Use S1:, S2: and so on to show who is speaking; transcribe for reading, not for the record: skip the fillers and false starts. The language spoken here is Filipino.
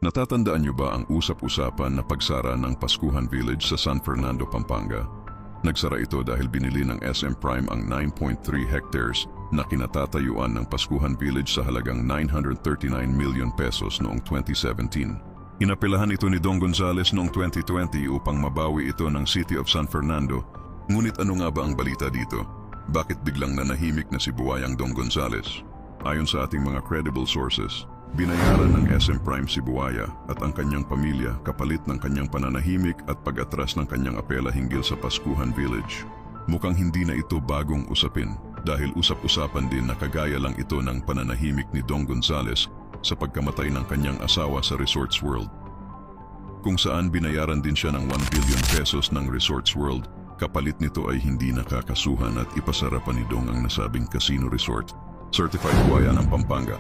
S1: Natatandaan niyo ba ang usap-usapan na pagsara ng Pascuhan Village sa San Fernando, Pampanga? Nagsara ito dahil binili ng SM Prime ang 9.3 hectares na kinatatayuan ng Pascuhan Village sa halagang 939 million pesos noong 2017. Inapelahan ito ni Dong Gonzales noong 2020 upang mabawi ito ng City of San Fernando. Ngunit ano nga ba ang balita dito? Bakit biglang nanahimik na si buwayang Dong Gonzales? Ayon sa ating mga credible sources, binayaran ng SM Prime si Buwaya at ang kanyang pamilya kapalit ng kanyang pananahimik at pag-atras ng kanyang apela hinggil sa Pascuhan Village. Mukhang hindi na ito bagong usapin dahil usap-usapan din na kagaya lang ito ng pananahimik ni Dong Gonzales sa pagkamatay ng kanyang asawa sa Resorts World. Kung saan binayaran din siya ng 1 billion pesos ng Resorts World, kapalit nito ay hindi nakakasuhan at ipasara pa ni Dong ang nasabing casino resort. Certified Buwaya ng Pampanga.